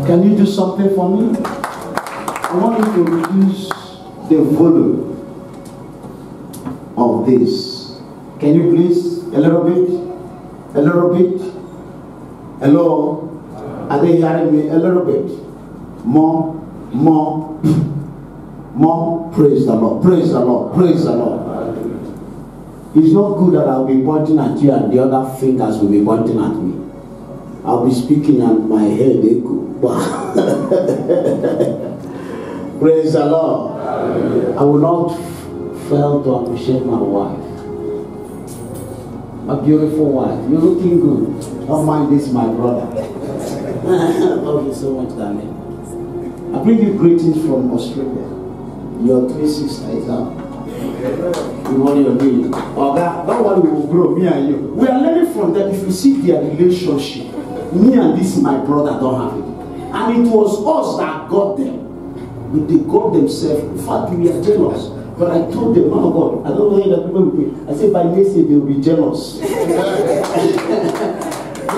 Can you do something for me? I want you to reduce the volume of this. Can you please? A little bit? A little bit? Hello? Are they hearing me? A little bit. More. Praise the Lord. Praise the Lord. Praise the Lord. It's not good that I'll be pointing at you and the other fingers will be pointing at me. I'll be speaking and my head echo. Praise the Lord. I will not fail to appreciate my wife. My beautiful wife. You're looking good. Don't mind this, my brother. I love you so much, darling. I bring you greetings from Australia. Your three sisters are. You want your name. Oh, that one will grow, me and you. We are learning from them. If you see their relationship, me and this my brother don't have it. And it was us that got them. But they got themselves. In fact, we are jealous. But I told them, oh God, I don't know that people will be. I said, by next year, they will be jealous. The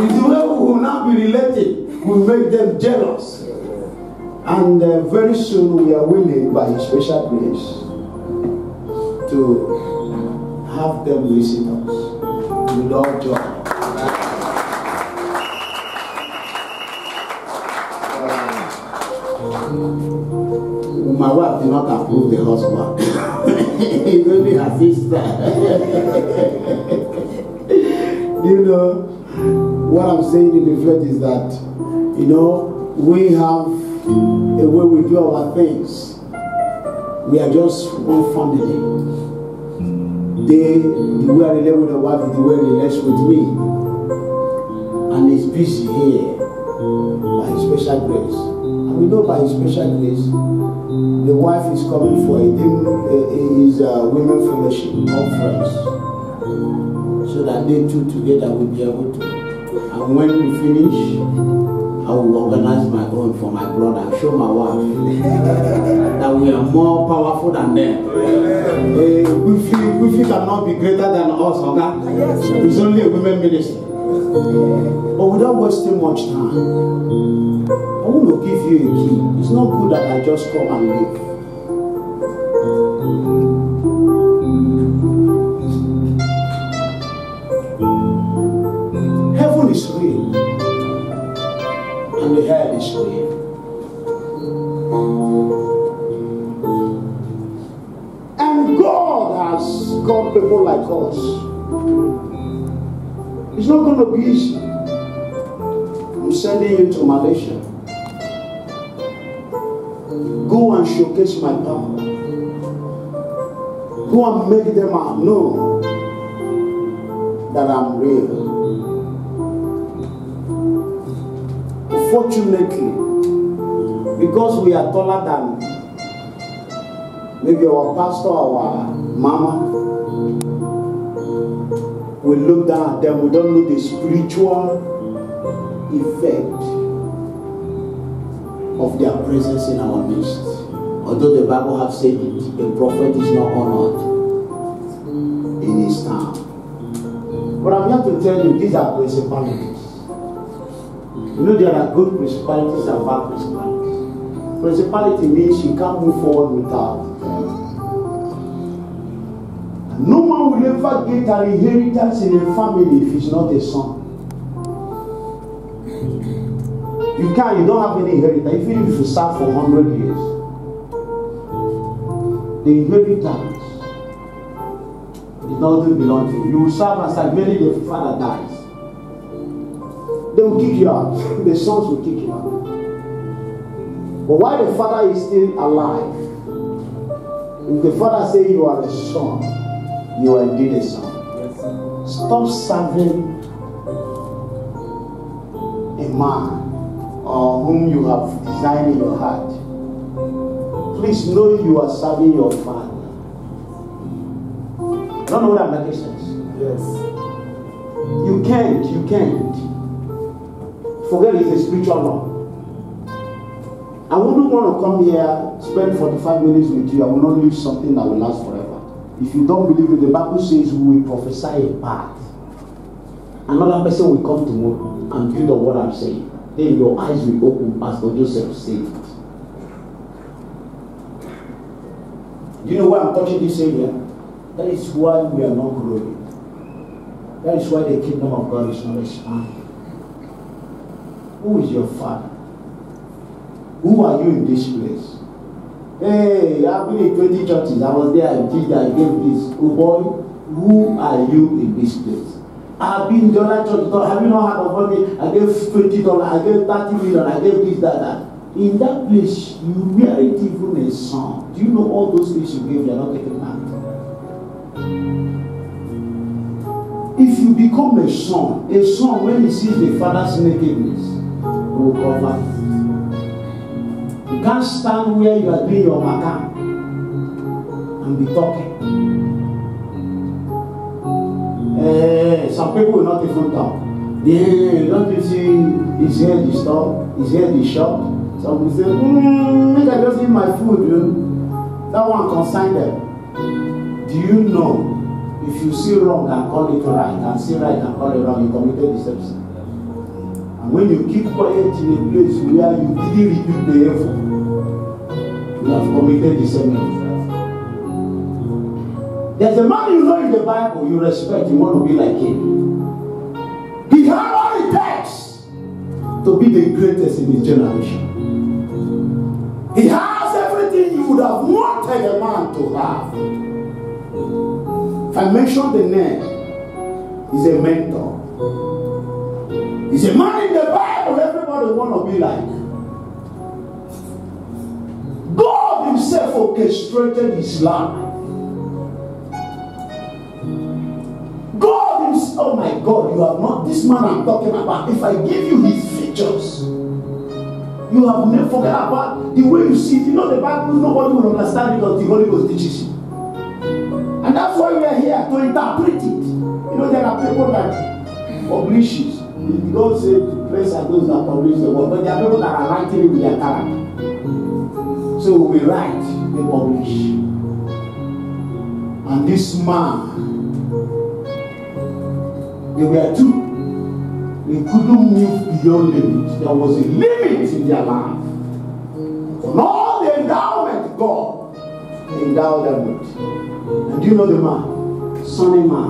way we will now be related will make them jealous. And very soon we are willing, by His special grace, to have them visit us with all joy. My wife did not approve the husband. It's only her sister. You know, what I'm saying in the flesh is that, you know, we have a way we do our things. We are just one family. the way I relate with the wife is the way he relates with me. And he's busy here by his special grace. And we know by his special grace, the wife is coming for his women fellowship conference, so that they two together will be able to. And when we finish, I will organize my own for my brother and show my wife that we are more powerful than them. We cannot be greater than us, okay? It's only a women ministry. But without wasting much time, I want to give you a key. It's not good that I just come and leave. Heaven is real, and the hell is real. And God has called people like us. It's not going to be easy. I'm sending you to Malaysia. Go and showcase my power. Go and make them know that I'm real. Fortunately, because we are taller than maybe our pastor or our mama, we look down at them, we don't know the spiritual effect of their presence in our midst. Although the Bible has said it, a prophet is not honored in his town. But I'm here to tell you, these are principalities. You know, there are good principalities and bad principalities. Principality means you can't move forward without them. No man will ever get an inheritance in a family if he's not a son. You don't have any inheritance, even if you serve for 100 years. The inheritance, it doesn't belong to you. You will serve as many the father dies. They will kick you out. The sons will kick you out. But while the father is still alive, if the father says you are a son, you are indeed a son. Yes, stop serving a man whom you have designed in your heart. Please know you are serving your father. I don't know whether that makes sense. Yes. You can't. Forget it's a spiritual law. I wouldn't want to come here, spend 45 minutes with you. I will not leave something that will last forever. If you don't believe it, the Bible says we will prophesy a part. Another person will come tomorrow and build on what I'm saying. Then your eyes will open as Joseph said. You know why I'm touching this area? That is why we are not growing. That is why the kingdom of God is not expanding. Who is your father? Who are you in this place? Hey, I've been in 20 churches. I was there, I did that, I gave this. Oh boy, who are you in this place? I've been in the other church. Have you not heard of me? I gave $20, I gave 30 million, I gave this, that. In that place, you weren't even a son. Do you know all those things you gave, you are not taking back? If you become a son when he sees the father's nakedness, he will cover it. You can't stand where you are doing your makan and be talking. Some people will not even talk. Don't you see his head is tall, his head is short? Some will say, make I just eat my food. That one consign them. Do you know, if you see wrong and call it right, and see right and call it wrong, you committed deception. And when you keep quiet in a place where you didn't rebuke the effort, you have committed deception. There's a man you know in the Bible you respect, you want to be like him. He had all it takes to be the greatest in his generation. He has everything you would have wanted a man to have. If I mention the name, he's a mentor. He's a man in the Bible everybody want to be like. God himself orchestrated his life. oh my God, you have not, this man I'm talking about, if I give you his features, you have never forget about the way you see it. You know the Bible, nobody will understand it until the Holy Ghost teaches you. And that's why we are here, to interpret it. You know, there are people that publish it. You don't say the place are those that publish the word, but there are people that are writing it with their character. So we write, they publish. And this man, they were two. They couldn't move beyond limits. There was a limit in their life. And all the endowment God endowed them with. And do you know the man? Sonny man.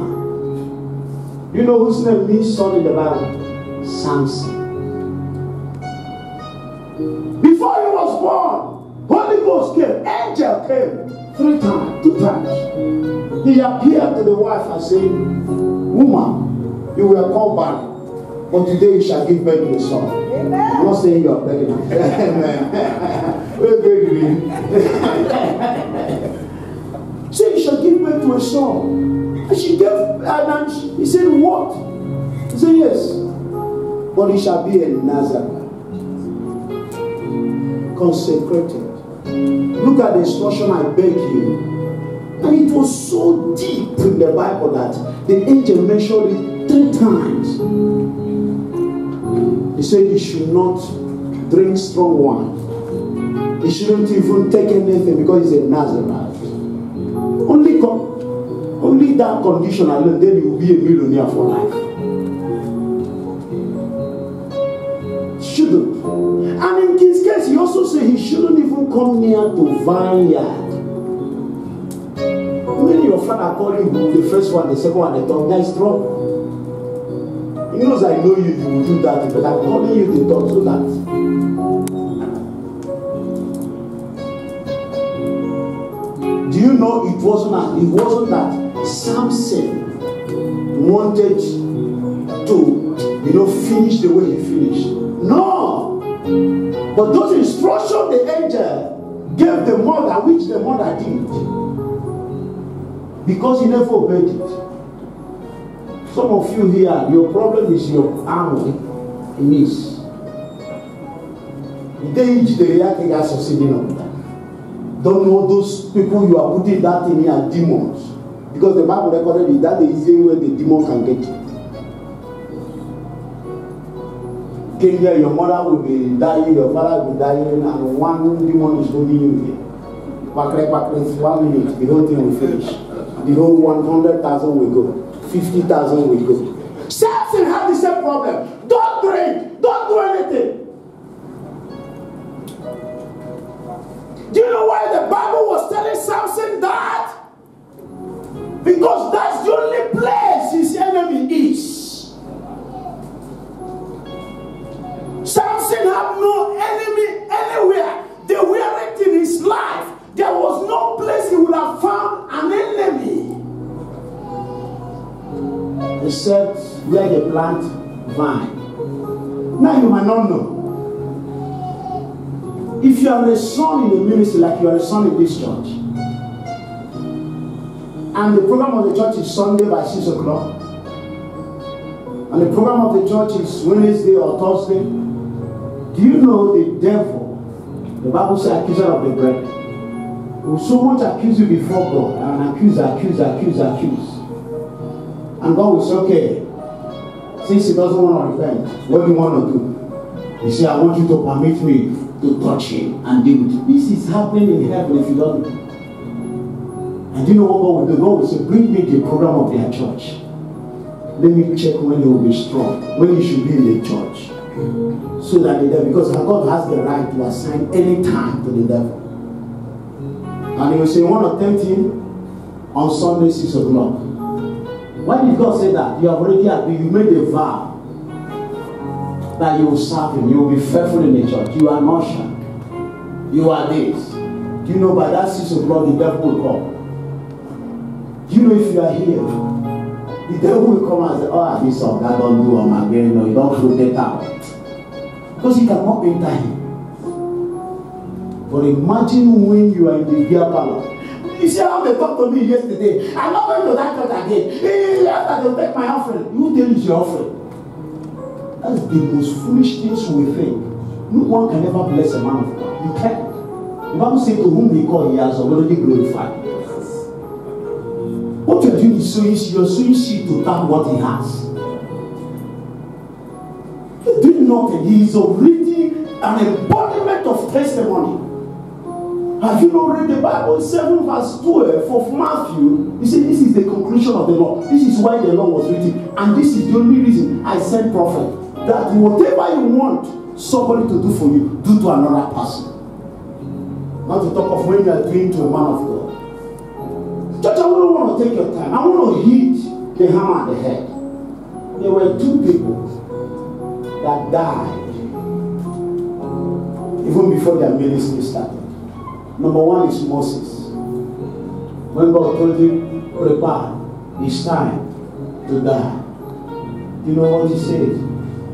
Do you know whose name means son in the Bible? Samson. Before he was born, Holy Ghost came, angel came 3 times, 2 times. He appeared to the wife and said, woman, you were called barren, but today you shall give birth to a son. Amen. I'm not saying you are pregnant. So you shall give birth to a son. And she gave, and he said, what? He said, yes. But he shall be a Nazarene. Consecrated. Look at the instruction I beg you. And it was so deep in the Bible that the angel mentioned it 3 times. He said he should not drink strong wine. He shouldn't even take anything because he's a Nazarite. Only that condition alone, then you will be a millionaire for life. Shouldn't. And in his case, he also said he shouldn't even come near to vineyard. When your father called you the first one, the second one, the third, there is trouble. He knows I know you, you will do that, but I'm calling you to talk so that. Do you know it wasn't that Samson wanted to, finish the way he finished? No! But those instructions the angel gave the mother, which the mother did, because he never obeyed it. Some of you here, your problem is your arm in this. Don't know those people you are putting that in here are demons. Because the Bible recorded it, that is the easy way the demon can get you. Came here, your mother will be dying, your father will be dying, and one demon is holding you here. 1 minute, the whole thing will finish. The whole 100,000 will go. 50,000 will go. Samson had the same problem. Don't drink. Don't do anything. Do you know why the Bible was telling Samson that? Because that's the only place his enemy is. Samson had no enemy anywhere. They weren't in his life. There was no place he would have found an enemy. Except where they plant vine. Now you might not know. If you are a son in the ministry, like you are a son in this church, and the program of the church is Sunday by 6 o'clock, and the program of the church is Wednesday or Thursday, do you know the devil, the Bible says accuser of the brethren, will so much accuse you before God, and accuse. And God will say, okay, since he doesn't want to repent, what do you want to do? He said, I want you to permit me to touch him and deal with it. This is happening in heaven if you don't know. And do you know what God will do? God will say, bring me the program of their church. Let me check when they will be strong, when you should be in the church. So that the devil, because God has the right to assign any time to the devil. And he will say, you want to tempt him on Sunday 6 o'clock. Why did God say that? You have already agreed, you made a vow that you will serve him, you will be faithful in the church. You are an usher. You are this. Do you know by that 6 o'clock the devil will come? Do you know if you are here, the devil will come and say, oh, this song, that don't do on my brain, no, you don't throw that out. Because you cannot enter him. But imagine when you are in the beer parlor. You see how they talked to me yesterday? I'm not going to that church again. He left and they'll take my offering. You tell it's your offering. That's the most foolish things we think. No one can ever bless a man of God. You can't. The Bible says to whom they call, he has already glorified. What you're doing is you're sowing seed to tap what he has. You're doing nothing. He is already an embodiment of testimony. Have you not read the Bible? 7 verse 12 of Matthew. You see, this is the conclusion of the law. This is why the law was written. And this is the only reason I sent prophet. That whatever you want somebody to do for you, do to another person. Not to talk of when you are doing to a man of God. Church, I don't want to take your time. I want to hit the hammer at the head. There were 2 people that died even before their ministry started. Number 1 is Moses. When God told him, prepare, it's time to die. You know what he said?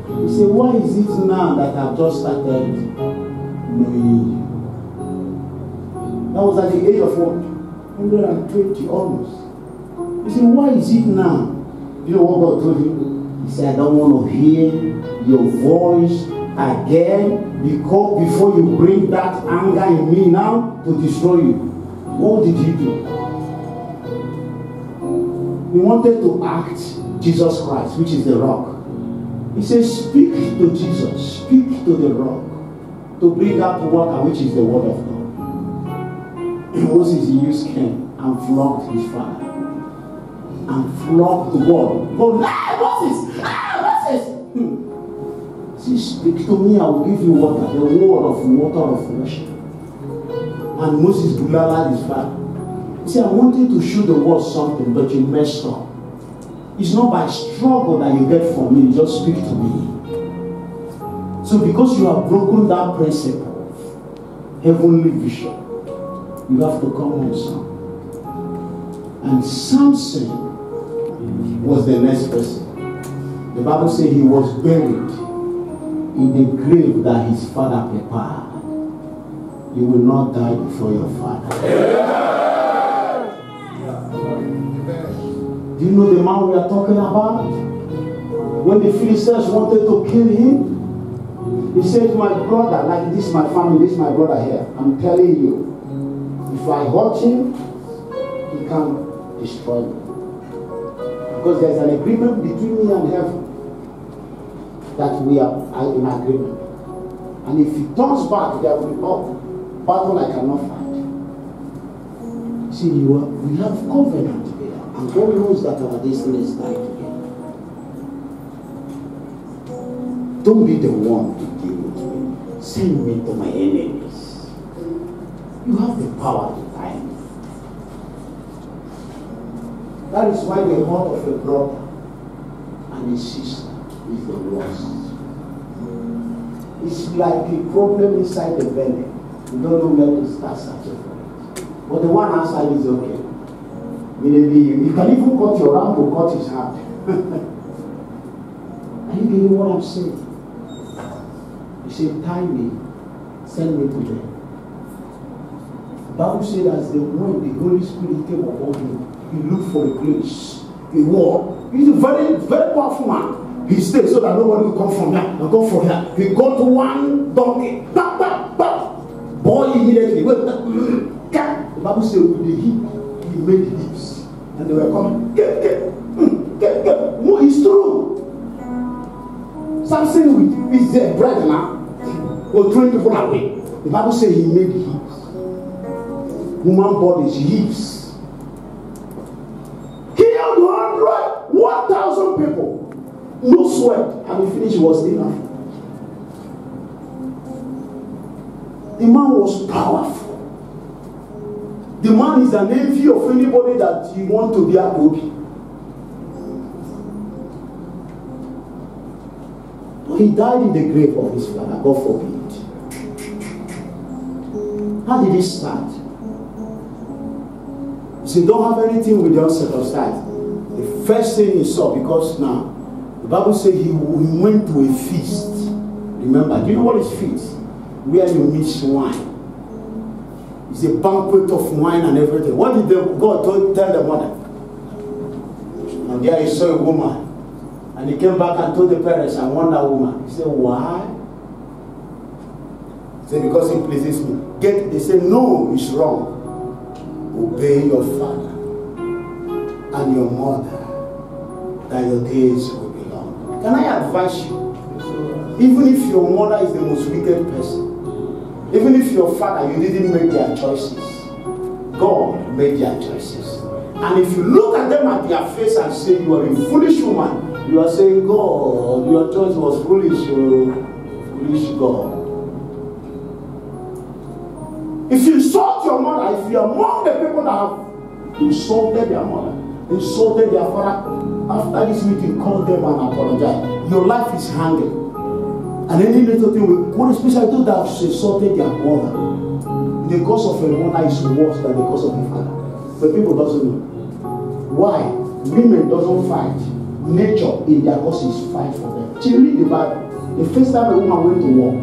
He said, why is it now that I've just started knowing you? That was at the age of what? 120 almost. He said, why is it now? You know what God told him? He said, I don't want to hear your voice again because before you bring that anger in me now to destroy you. What did he do? He wanted to act Jesus Christ, which is the rock. He says, speak to Jesus, speak to the rock to bring out water, which is the word of God. Moses used Cain and flogged his father. And flogged the word. But Moses! Moses! See, speak to me, I will give you water, the word of worship. And Moses bulala his father. He said, I wanted to show the world something, but you messed up. It's not by struggle that you get from me, just speak to me. So because you have broken that principle, heavenly vision, you have to come on, son. And Samson was the next person. The Bible says he was buried in the grave that his father prepared. You will not die before your father. Do you know the man we are talking about? When the Philistines wanted to kill him, he said, my brother, like this is my family, this is my brother here. I'm telling you, if I hurt him, he can destroy me. Because there's an agreement between me and heaven that we are in agreement. And if he turns back, there will be no battle I cannot fight. See, we have covenant together. And God knows that our destiny is tied together. Don't be the one to deal with me. Send me to my enemies. You have the power to tie me. That is why the heart of a brother and a sister is the worst. It's like a problem inside the belly. You don't know where to start searching for it. But the one outside is okay. Maybe you can even cut your arm or cut his hand. Are you getting what I'm saying? You say, tie me, send me to them. The Bible said as the when the Holy Spirit came upon him, he looked for a place, a wall. He's a very, very powerful man. He stayed so that nobody will come from here and go for here. He got one donkey. Bap, bap, bap. Boy, immediately. The Bible said with the hip, he made hips. And they were coming. Get. No, it's true. Samson with his bread now will throwing people away. The Bible says he made hips. Human bodies, hips. Killed 1,000 people. No sweat. And the finish was enough. The man was powerful. The man is an envy of anybody that you want to be a Bobby. But he died in the grave of his father, God forbid. How did it start? So you don't have anything with the uncircumcised. The first thing he saw, because now, the Bible says he went to a feast. Remember, do you know what is feast? Where you mix wine. It's a banquet of wine and everything. What did God tell the mother? And there he saw a woman. And he came back and told the parents, I want that woman. He said, why? He said, because it pleases me. They said, no, it's wrong. Obey your father and your mother, that your days will be long. Can I advise you? Even if your mother is the most wicked person, even if your father, you didn't make their choices, God made their choices. And if you look at them at their face and say, you are a foolish woman, you are saying, God, your choice was foolish, foolish God. If you insult your mother, if you are among the people that have insulted their mother, insulted their father, after this meeting, call them and apologize. Your life is hanging. And any little thing, what especially those that have insulted their mother, the cause of a mother is worse than the cause of a father. But people doesn't know. Why? Women doesn't fight. Nature in their causes fight for them. She read the Bible. The first time a woman went to war,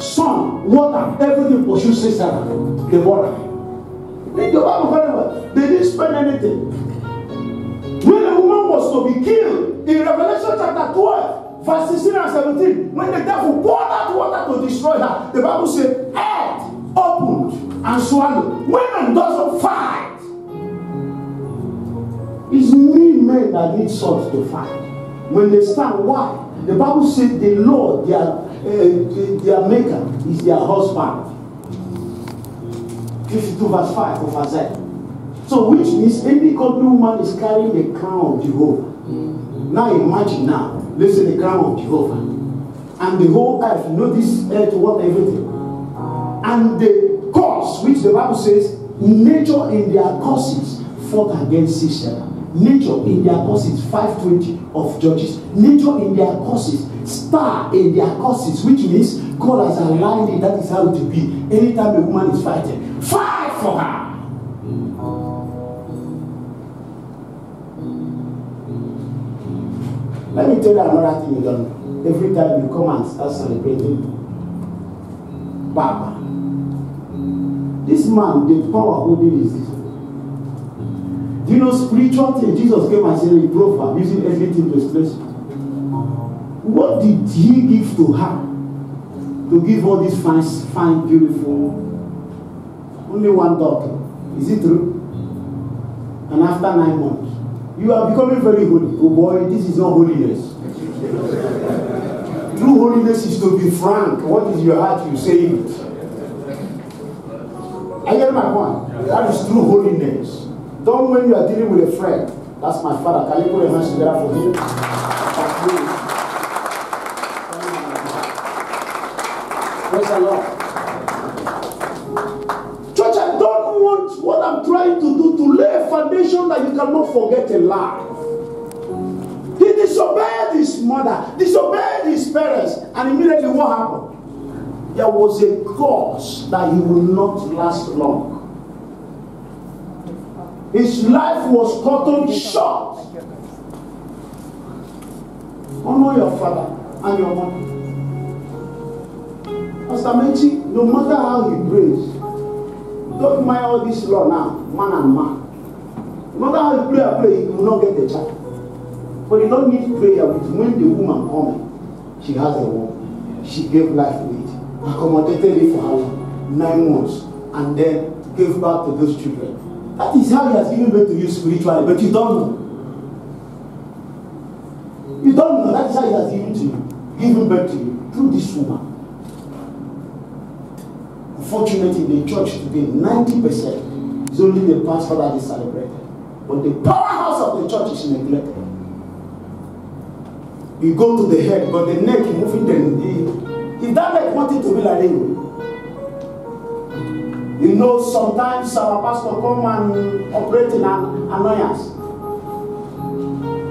sun, water, everything pursued Sarah, the water. Read the Bible very well. They didn't spend anything. When a woman was to be killed, in Revelation chapter 12, verse 16 and 17, when the devil poured out water to destroy her, the Bible said, earth opened and swallowed. Women doesn't fight. It's men that need swords to fight. When they stand, why? The Bible said the Lord, their maker, is their husband. 52 verse 5 of Isaiah. So which means any godly woman is carrying the crown of Jehovah. Now imagine now, listen, the crown of Jehovah. And the whole earth, you know this earth, what everything. And the cause, which the Bible says, nature in their causes fought against Sisera. Nature in their causes, 5:20 of Judges. Nature in their causes, star in their causes, which means God has aligned it. That is how it will be. Anytime a woman is fighting, fight for her. Let me tell you another thing you don't know. Every time you come and start celebrating Papa, this man, the power holding is this. Do you know spiritual thing? Jesus came and said, he broke her, using everything to express. What did he give to her? To give all this fine, beautiful. Only one daughter. Is it true? And after 9 months, you are becoming very holy. Oh boy, this is not holiness. True holiness is to be frank. What is your heart? You say it. I get my point. That is true holiness. Don't when you are dealing with a friend. That's my father. Can you put a hands together for him? Praise the Lord. Church, I don't want what I'm trying to do to lay a foundation that you cannot forget in life. He disobeyed his mother, disobeyed his parents, and immediately what happened? There was a cause that he will not last long. His life was cut short. Honor your father and your mother. Pastor Mechi, no matter how he prays, don't mind all this law now, man and man. No matter how he pray, he will not get the child. But you don't need prayer with when the woman comes. She has a womb. She gave life to it. Accommodated it for her 9 months. And then gave back to those children. That is how he has given birth to you spiritually, but you don't know. You don't know. That is how he has given birth to you through this woman. Unfortunately, in the church today, 90% is only the pastor that is celebrated. But the powerhouse of the church is neglected. You go to the head, but the neck moving them. If that neck wanted to be like you, you know, sometimes our pastor come and operate in an annoyance.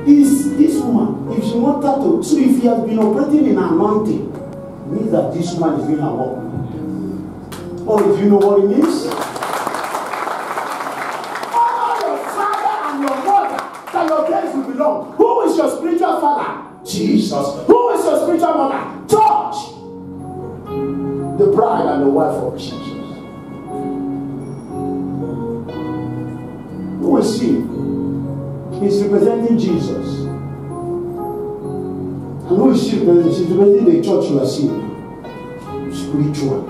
Is this woman, if she wanted to, so if he has been operating in anointing, it means that this woman is doing her work. Oh, if you know what it means? Honor your father and your mother, that your days will be long. Who is your spiritual father? Jesus. Who is your spiritual mother? Church. The bride and the wife of Jesus. He's representing Jesus. And who is she representing? She's representing the church you are seeing. Spiritual.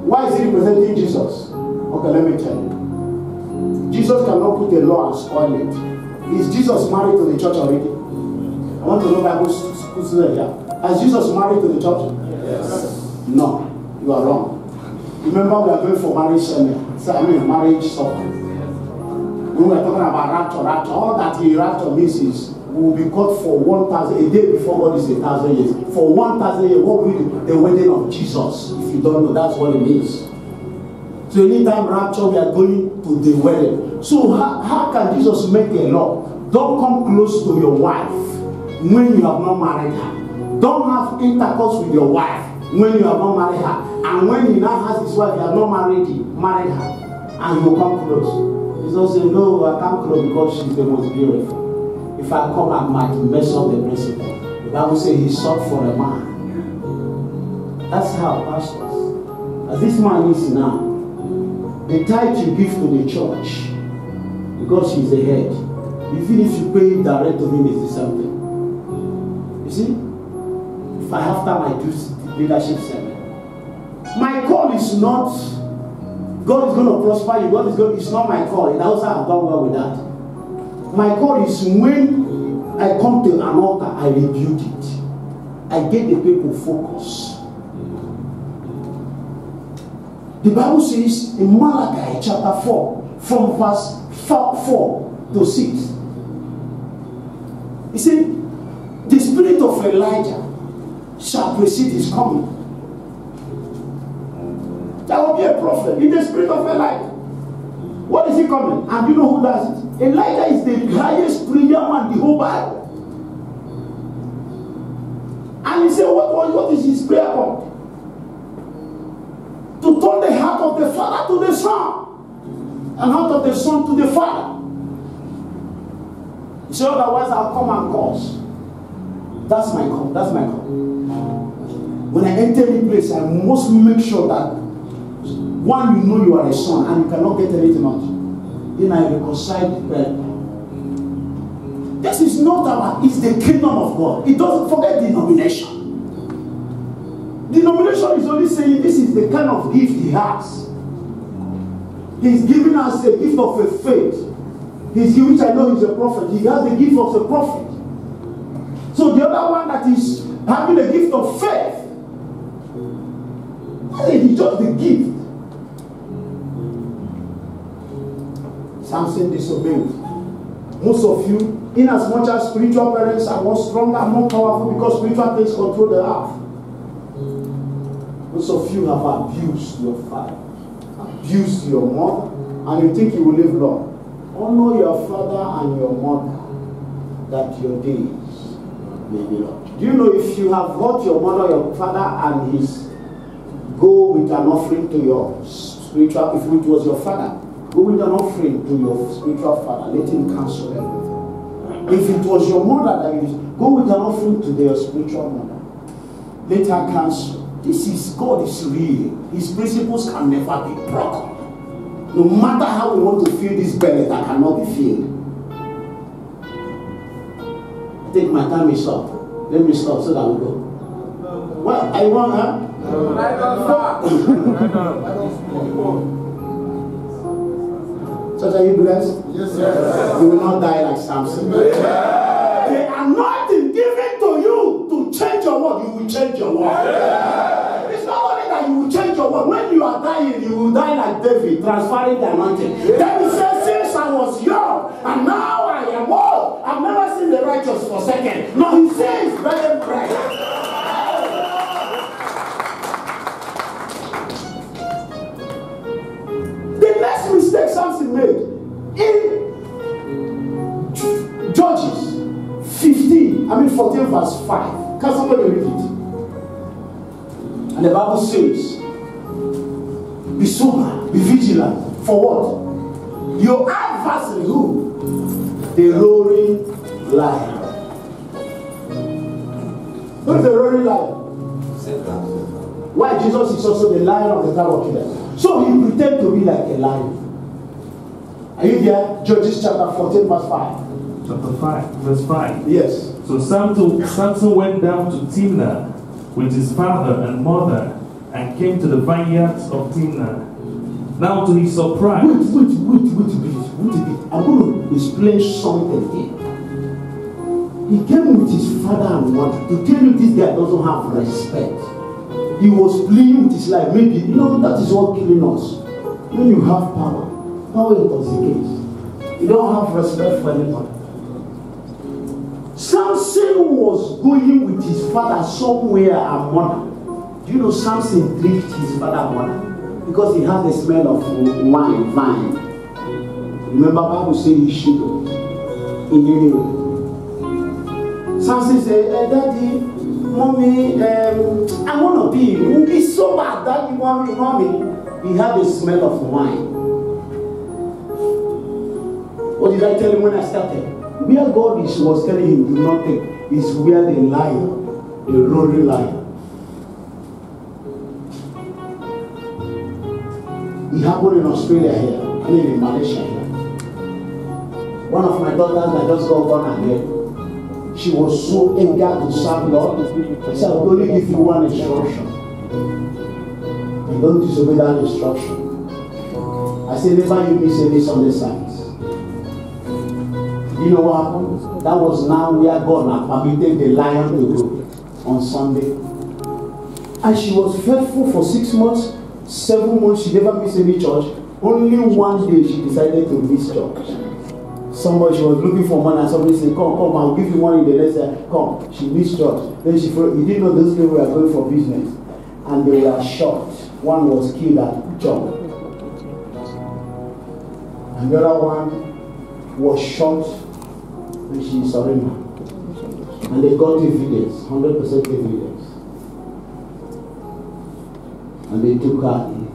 Why is he representing Jesus? Okay, let me tell you. Jesus cannot put a law and spoil it. Is Jesus married to the church already? I want to know Bible students here. Has Jesus married to the church? Yes. No, you are wrong. Remember, we are going for marriage marriage supper. When we are talking about rapture, all that the rapture means is we will be caught for 1,000 a day before God is 1,000 years. For 1,000 years, what will be the wedding of Jesus? If you don't know, that's what it means. So anytime rapture, we are going to the wedding. So how can Jesus make a law? Don't come close to your wife when you have not married her. Don't have intercourse with your wife when you have not married her. And when he now has his wife, you have not married her, and you come close. Jesus said, no, I can't close because she's the most beautiful. If I come, I might mess up the principle. The Bible says he sought for a man. That's how pastors. As this man is now, the tithe you give to the church, because she's the head, even if you pay it direct to him, it's the same thing. You see? If I have time, I do leadership service. My call is not, God is going to prosper you. It's not my call. And also I've done well with that. My call is when I come to an altar, I rebuke it. I get the people focused. The Bible says in Malachi chapter 4, from verse 4 to 6. He said, the spirit of Elijah shall precede his coming. There will be a prophet in the spirit of Elijah. What is he coming? And you know who does it? Elijah is the highest prayer man in the whole Bible. And he said, what is his prayer point? To turn the heart of the father to the son, and heart of the son to the father. He said, otherwise I'll come and cause. That's my call. That's my call. When I enter any place, I must make sure that one, you know you are a son and you cannot get anything out. Then I reconcile the prayer. This is not about, it's the kingdom of God. It doesn't forget denomination. Denomination is only saying this is the kind of gift he has. He's giving us a gift of a faith. He's giving, which I know he's a prophet. He has the gift of a prophet. So the other one that is having the gift of faith, it's just the gift. Samson disobeyed. Most of you, in as much as spiritual parents are more stronger and more powerful because spiritual things control the heart. Most of you have abused your father, abused your mother, and you think you will live long. Honor your father and your mother, that your days may be long. Do you know if you have hurt your mother, your father, and his go with an offering to your spiritual, if it was your father, go with an offering to your spiritual father, let him cancel everything. If it was your mother that you go with an offering to their spiritual mother, let her cancel. This is, God is real. His principles can never be broken. No matter how we want to fill this belly that cannot be filled. I think my time is up. Let me stop so that we go. What? I want her? So are you blessed? Yes, sir. You will not die like Samson. Yeah. The anointing given to you to change your world, you will change your world. Yeah. It's not only that you will change your world. When you are dying, you will die like David, transferring the anointing. Yeah. Then he says, since I was young, and now I am old, I've never seen the righteous forsaken. No, he says, very bright. Next mistake Samson made in Judges 14 verse 5. Can somebody read it? And the Bible says, be sober, be vigilant. For what? Your adversary, who? The roaring lion. Who is the roaring lion? Why Jesus is also the lion of the tribe of Judah. So he pretended to be like a lion. Are you there? Judges chapter 14, verse 5. Chapter 5, verse 5. Yes. So Samson went down to Timnah with his father and mother and came to the vineyards of Timnah. Now to his surprise... Wait a bit. I'm going to explain something here. He came with his father and mother. To tell you this guy doesn't have respect. He was playing with his life. Maybe, that is what killing us. When you have power intoxicates. You don't have respect for anybody. Samson was going with his father somewhere and mother. Do you know Samson tricked his father and mother? Because he had the smell of vine. Remember Bible said he should. Samson said, Daddy, Mommy, I want to be. It's so bad, Daddy, Mommy. He had the smell of wine. What did I tell him when I started? Where God was telling him do not take is where the lion, the roaring lion. It happened in Australia here, in Malaysia here. One of my daughters that just got born again, she was so eager to serve God. I said, I will only give you one instruction. And don't disobey that instruction. I said, never you miss any Sunday service. You know what happened? That was now where God had permitted the lion to go on Sunday. And she was faithful for 6 months, 7 months. She never missed any church. Only one day she decided to miss church. Somebody, she was looking for money, and somebody said, come, I'll give you money. The next day, come. She missed church. Then she he didn't know those people were going for business. And they were shot. One was killed at John. And the other one was shot and she surrendered. And they got evidence, 100% evidence. And they took her in.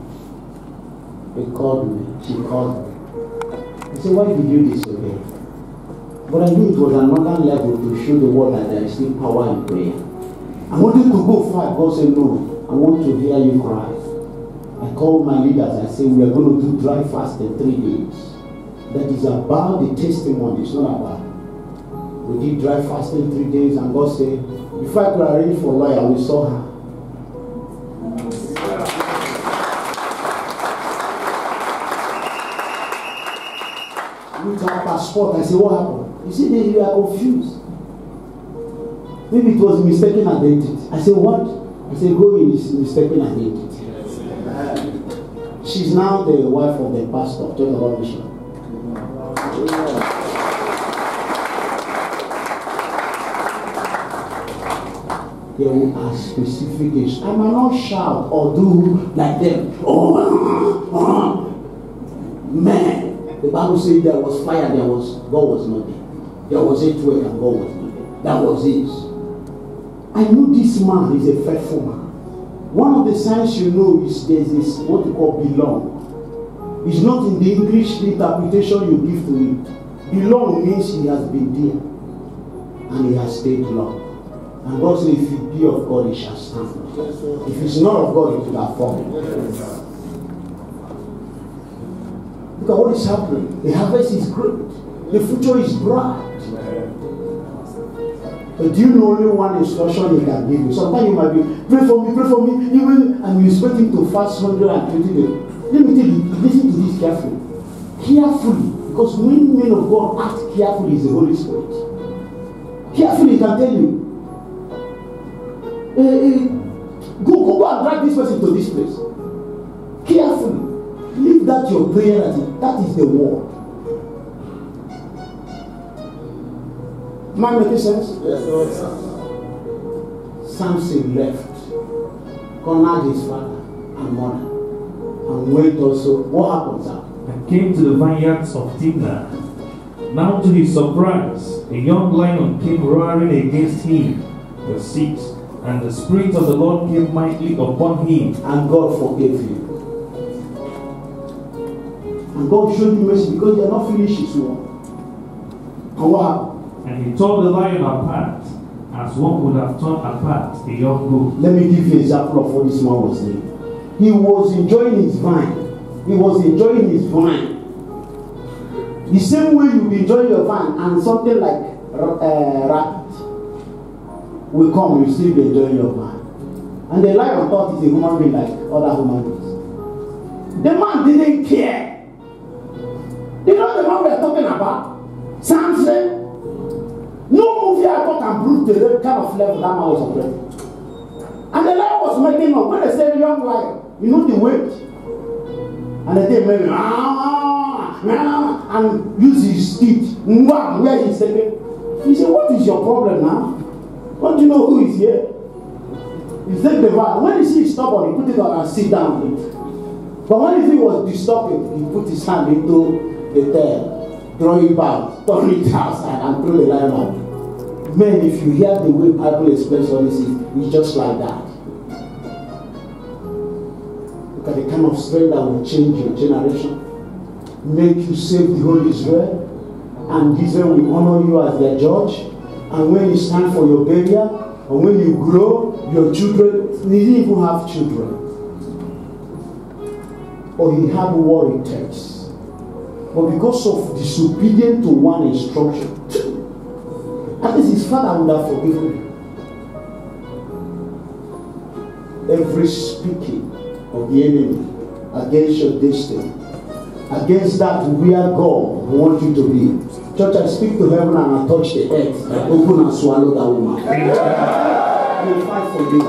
They called me. She called me. I said, why did you disobey? But I knew it was another level to show the world that there is still power in prayer. I wanted to go far. God said, no, I want to hear you cry. I called my leaders. I said, we are going to do dry fast in 3 days. That is about the testimony. It's not about. We did dry fasting 3 days, and God said, before I could arrange for a lawyer, we saw her. With her passport, I said, what happened? He said, you are confused. Maybe it was mistaken identity. I said, what? I said, go in his mistaken identity. She's now the wife of the pastor of Church of God Mission. There are specific issues. I might not shout or do like them. Man, the Bible says there was fire, God was not there. There was earthquake and God was not there. That was it. I know this man is a faithful man. One of the signs you know is there's this what we call belong. It's not in the English interpretation you give to it. Belong means he has been there and he has stayed long. And God said, if it be of God, it shall stand. If it's not of God, it will have fallen. Look at what is happening. The harvest is great. The future is bright. But do you know only one instruction he can give you? Sometimes you might be, pray for me, even, and you expect him to fast 120 days. Let me tell you, listen to this carefully. Carefully, because when men of God act carefully is the Holy Spirit. Carefully, he can tell you, go and drag this person to this place. Carefully. Leave that your prayer at it. That is the word. Am I making sense? Yes, Lord. Samson left, cornered his father and mother, and went also. What happened, sir? And came to the vineyards of Timnah. Now to his surprise, a young lion came roaring against him. Verse 6. And the Spirit of the Lord came mightily upon him. And God forgave you. And God showed you mercy because you are not finished his work. And what happened? And he tore the lion apart, as one would have torn apart a young goat. Let me give you an example of what this man was doing. He was enjoying his vine. He was enjoying his vine. The same way you be enjoying your vine and something like rabbit will come, you still be enjoying your vine. And the lion thought he's a human being like other human beings. The man didn't care. You know the man we are talking about? Samson. No movie I thought can prove the kind of level that man was operating. And the lion was making up. When they said young lion, you know the weight. And they made and use his teeth. Where he's taking. He said, what is your problem now? Don't you know who is here? He said the man. When he see it stubborn, he put it on and sit down. But when he was disturbing, he put his hand into the tail, throw it back, turn it outside, and throw the lion out. Men, if you hear the way Bible explains all this, it's just like that. Look at the kind of strength that will change your generation, make you save the whole Israel, and Israel will honor you as their judge. And when it's time for your burial, and when you grow, your children, they didn't even have children. Or he had what it takes. But because of disobedience to one instruction, at least his father would have forgiven him. Every speaking of the enemy against your destiny, against that where God wants you to be. Church, I speak to heaven and I touch the earth. I open and swallow that woman. He will fight for you. He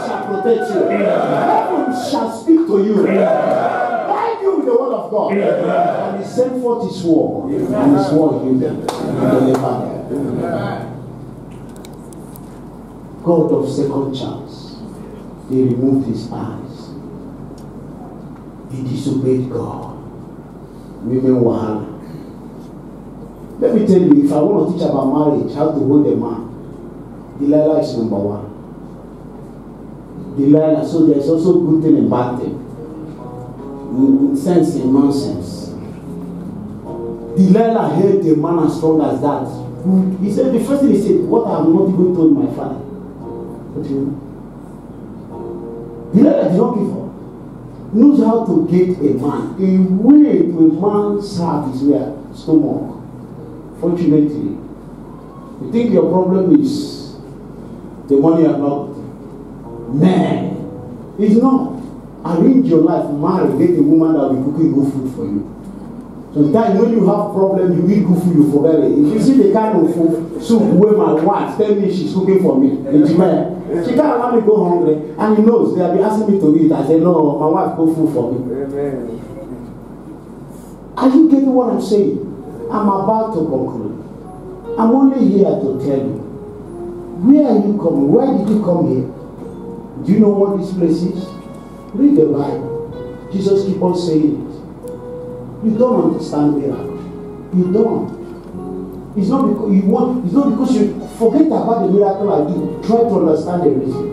shall protect you. Heaven shall speak to you. Guide you with the word of God. And he sent forth his word. And his word healed them. God of second chance. He removed his eyes. He disobeyed God. Women wahala. Let me tell you, if I want to teach about marriage, how to hold a man, Delilah is number one. Delilah, so there's also good thing and bad thing. Sense and nonsense. Delilah held a man as strong as that. He said, the first thing he said, what I have not even told my father. What do you know? Delilah did not give up. Knows how to get a man. A way to a man's heart is where stomach. Fortunately, you think your problem is the money you have not. Man, it's not. Arrange your life, marry, get a woman that will be cooking good food for you. Sometimes when you have problem, you eat good food, you forget it. If you see the kind of food, soup where my wife tell me she's cooking for me, she can't allow me go hungry, and he knows they'll be asking me to eat. I say, no, my wife cook food for me. Amen. Are you getting what I'm saying? I'm about to conclude. I'm only here to tell you, where are you coming? Why did you come here? Do you know what this place is? Read the Bible. Jesus keep on saying it. You don't understand miracle. You don't. It's not because you want. It's not because you forget about the miracle I do. Try to understand the reason.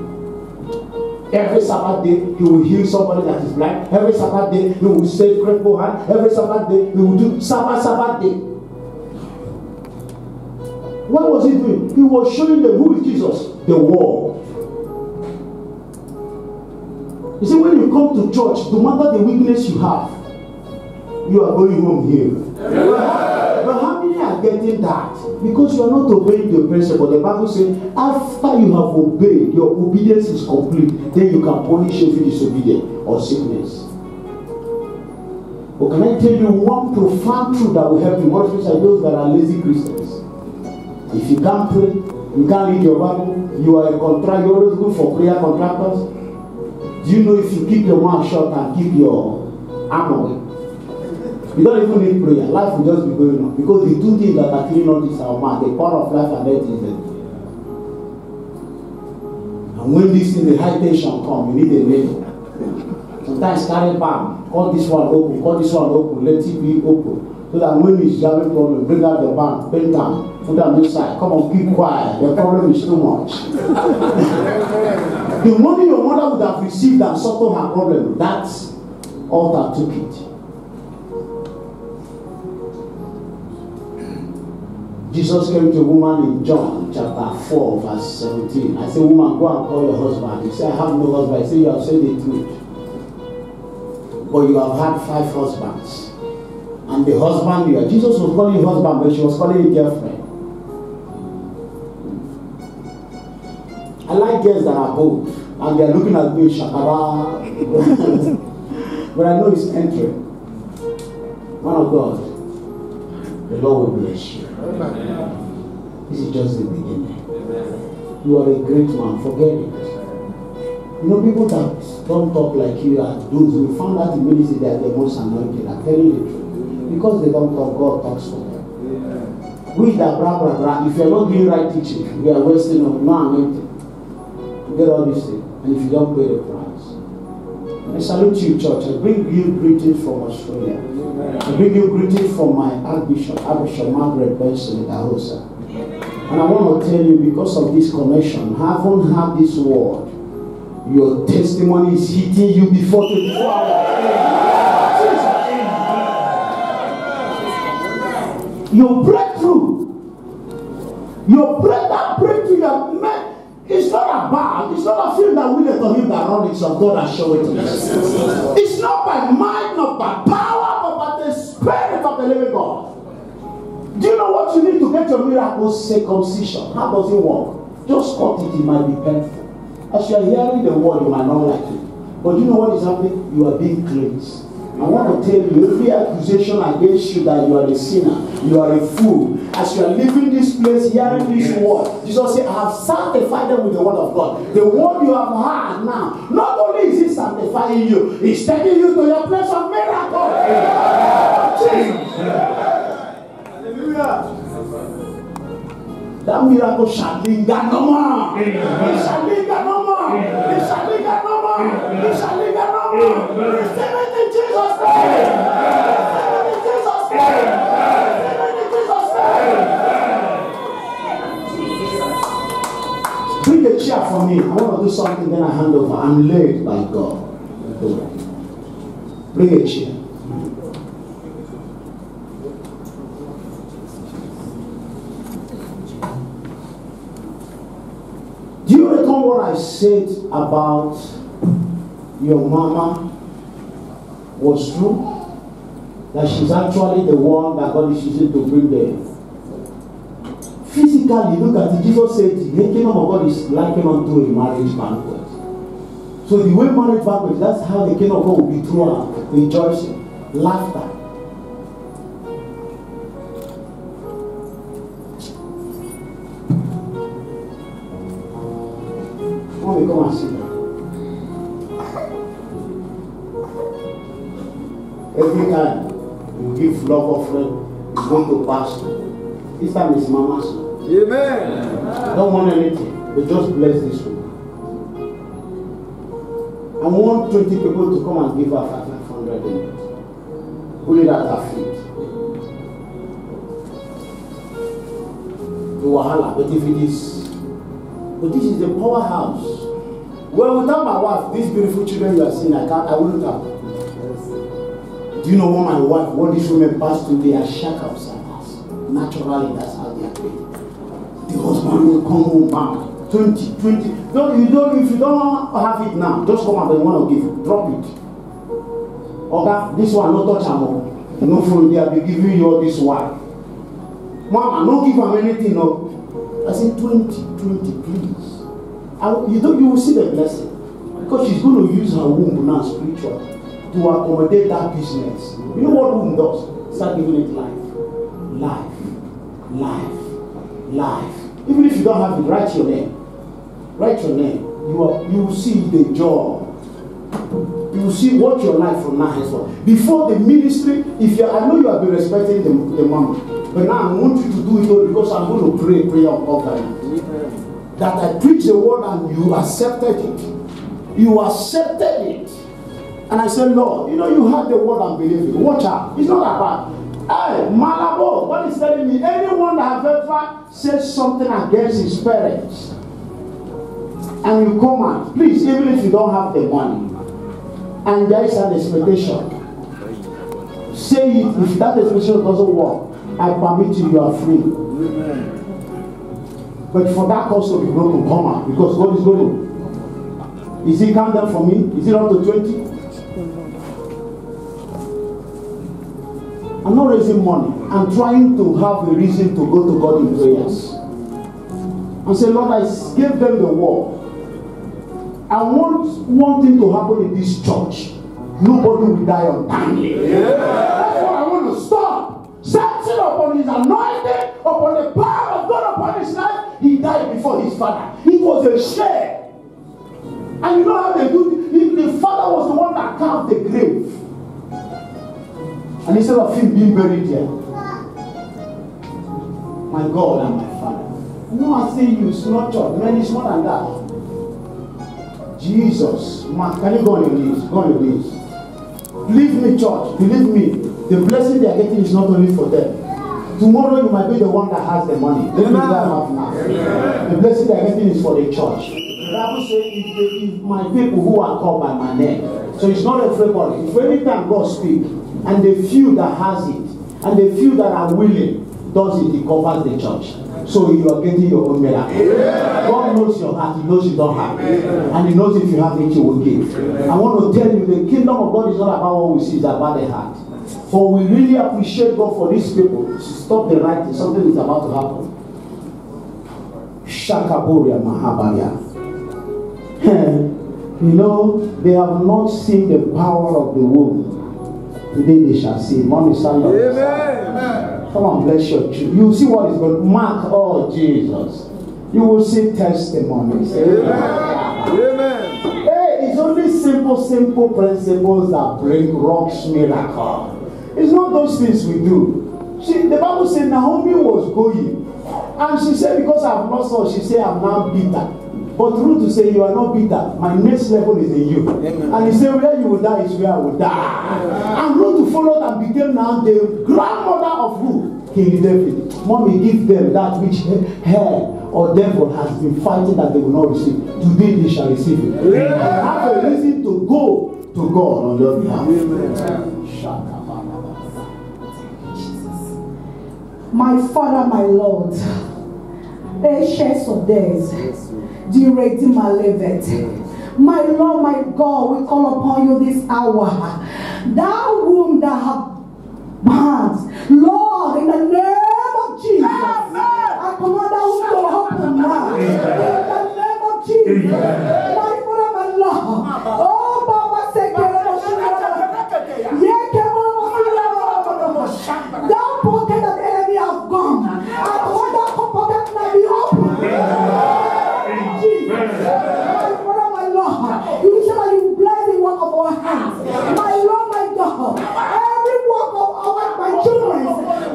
Every Sabbath day, he will heal somebody that is blind. Every Sabbath day, he will save crippled hand. Every Sabbath day, he will do Sabbath day. What was he doing? He was showing them who is Jesus, the world. You see, when you come to church, no matter the weakness you have, you are going home here. But how many are getting that? Because you are not obeying the principle. The Bible says, after you have obeyed, your obedience is complete, then you can punish if you disobedient or sickness. But can I tell you one profound truth that will help you, more especially those that are lazy Christians? If you can't pray, you can't read your Bible, you are a contract, you're always good for prayer contractors. Do you know if you keep your mouth shut and keep your arm away, you don't even need prayer, life will just be going on. Because the two things that are killing all this our mouth, the power of life and death is death. And when this in the high tension come, you need a label. Sometimes carry balm, call this one open, let it be open. So that when it's having problem, bring out the balm, bend down, put them inside, come on, keep quiet, the problem is too much. The money your mother would have received and solved her problem, that altar took it. Jesus came to a woman in John chapter 4 verse 17. I said, woman, go and call your husband. He said, I have no husband. I said, you have said the truth. But you have had 5 husbands. And the husband, Jesus was calling him husband, but she was calling him girlfriend. I like girls that are bold, and they are looking at me, shakara. But I know it's entering. Man of God, the Lord will bless you. This is just the beginning. You are a great man, forget it. You know, people that don't talk like you are those who found out immediately they are the most anointed. I'm telling you the truth. Because they don't talk, God talks for them. We that blah, if you are not doing right teaching, we are wasting of no anointing. You get all this thing, and if you don't pay the price. I salute you, church. I bring you greetings from Australia. I bring you greetings from my Archbishop Margaret Benson in Dahosa. And I want to tell you, because of this connection, haven't had this word, your testimony is hitting you before 24 hours. Your breakthrough, that breakthrough you have met, it's not about, it's not a film that we let to him that run it, of God has shown it to us. It's not by might, not by power, but by the Spirit of the living God. Do you know what you need to get your miracle? Circumcision. How does it work? Just cut it, it might be painful. As you are hearing the word, you might not like it. But you know what is happening? You are being cleansed. I want to tell you, every accusation against you that you are a sinner, you are a fool, as you are leaving this place, hearing this word, Jesus said, I have sanctified them with the word of God. The word you have heard now, not only is it sanctifying you, it's taking you to your place of miracle. Hallelujah. That miracle shall linger no more. It shall linger no more. It shall linger no more. It shall linger no more. Receive it in Jesus' name. Receive it in Jesus' name. Receive it in Jesus' name. Bring a chair for me. I want to do something, then I hand over. I'm led by God. Bring a chair. Do you recall what I said about your mama was true? That she's actually the one that God is using to bring them. Physically, look at it. Jesus said the kingdom of God is likened unto a marriage banquet. So the way marriage banquet, that's how the kingdom of God will be throughout. Rejoicing, laughter. Come and sit down. Every time you give love offering, you go to pastor. This time is mama's. Amen. Don't want anything, but just bless this one. I want 20 people to come and give her 500 in it. Put it at her feet. To Wahala, but if it is, but this is the powerhouse. Well, without my wife, these beautiful children you are seeing, I wouldn't have. Do you know what my wife, what these women pass through? They are shock observers. Naturally, that's how they are paid. The husband will come home back. 20. If you don't have it now, just come and want to give. Drop it. Okay, this one, no touch am. No food, they will be giving you all this wife. Mama, no give them anything, no. I said 20, please. You will see the blessing. Because she's going to use her womb now spiritual to accommodate that business. You know what womb does? Start giving it life. Life. Even if you don't have it, write your name. Write your name. You will see the joy. You will see what your life from now is for. Before the ministry, I know you have been respecting the mom, but now I want you to do it all because I'm going to pray a prayer of covenant. That I preach the word and you accepted it. You accepted it. And I said, Lord, you had the word and believe it. Watch out. It's not that bad. Hey, Malabo, God is telling me, anyone that has ever said something against his parents, and you come out, please, even if you don't have the money, and there is an expectation, say it. If that expectation doesn't work, I permit you are free. Amen. But for that cost to be broken, come out, because God is going. Is he count down for me? Is it up to 20? I I'm not raising money. I'm trying to have a reason to go to God in prayers. And say, Lord, I gave them the word. I want one thing to happen in this church. Nobody will die untimely. That's what I want to stop. Something upon his anointing, upon the power of God upon his life. He died before his father. It was a shame. And you know how they do it? The father was the one that carved the grave. And instead of him being buried there, my God and my Father. No, I say you, it's not church. Man, it's more than that. Jesus, man, can you go on your knees? Go on your knees. Believe me, church. Believe me. The blessing they are getting is not only for them. Tomorrow you might be the one that has the money. Let me have now. The blessing they are getting is for the church. The Bible says, if my people who are called by my name. So it's not everybody. If any time God speaks, and the few that has it, and the few that are willing, does it, he covers the church. So you are getting your own miracle. God knows your heart. He knows you don't have it. And he knows if you have it, you will give. I want to tell you, the kingdom of God is not about what we see, it's about the heart. For we really appreciate God for these people. To stop the writing, something is about to happen. Shakaboria Mahabaya. You know, they have not seen the power of the womb. Today they shall see. Mommy, stand up. Amen. Come on, bless your children. You will see what is going to mark. Oh, Jesus. You will see testimonies. Amen. Hey, it's only simple principles that bring rocks miracle. It's not those things we do. The Bible said Naomi was going. And she said, because I have lost all, she said, I'm now bitter. But Ruth to say, you are not bitter. My next level is in you. Amen. And he said, where you will die is where I will die. And Ruth followed and became now the grandmother of who? King David. Mommy, give them that which hell or devil has been fighting that they will not receive. Today they shall receive it. Amen. Have a reason to go to God on your behalf. Amen. My Father, my Lord, Ancients of days, the Redeemer liveth. My Lord, my God, we call upon you this hour. Thou womb that have bands, Lord, in the name of Jesus, I command that womb to open now. In the name of Jesus, my Father, my Lord. Oh, Baba, say, thou pocket that the enemy have gone. I command that pocket now be open. Jesus, my Father, my Lord, you say that you bless the work of our hands. My Lord, my God, every work of my children,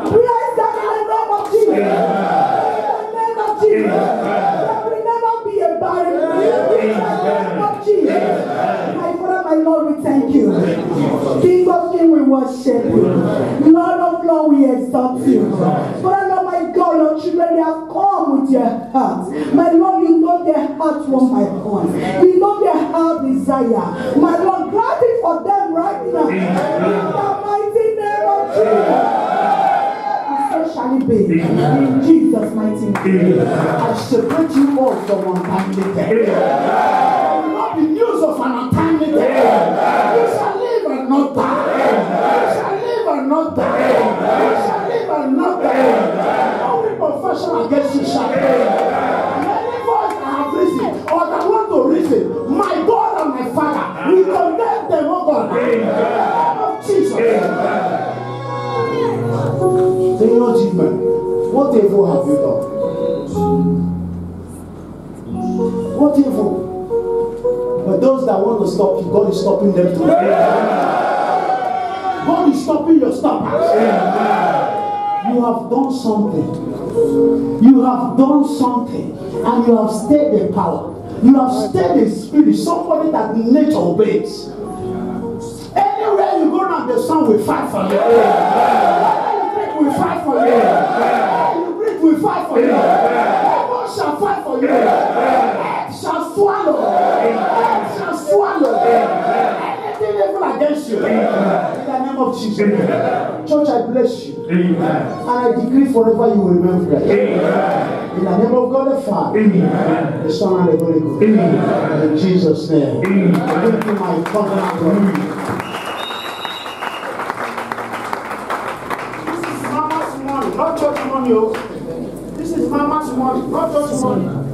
bless that in the name of Jesus. In the name of Jesus, that will never be a barren. In the name of Jesus, my Father, my Lord, we thank you. King of Kings, we worship you. Lord of Lord, we exalt you. Father, Lord, my God, your children, they have come with your heart. My Lord, you know their heart one by one. You know their heart desire. My Lord, grant it for them right now. In the mighty name of Jesus. And so shall it be. In Jesus' mighty name. I separate you all from untimely death. There will not be news of an untimely death. You shall live and not die. You shall live and not die. You shall live and not die. No weapon fashioned against you shall be. Any voice that have risen or that want to reason, my God and my Father, we condemn them, oh God. In the name of Jesus. Señor Jimmy, what evil have you done? What evil? But those that want to stop you, God is stopping them too. God is stopping your stoppers. You have done something. You have done something. And you have stayed in power. You have stayed in spirit. Somebody that nature obeys. Anywhere you go now, the sun will fight for you. Will fight for you. You breathe, will fight for you. Heaven shall fight for you. Earth shall swallow. Earth shall swallow. Anything evil against you. In the name of Jesus. Church, I bless you. And I decree forever you will remember. In the name of God the Father, the Son, and the Holy Ghost. In Jesus' name. I give you my covenant to you. Not church money, oh. This is mama's money, not church money.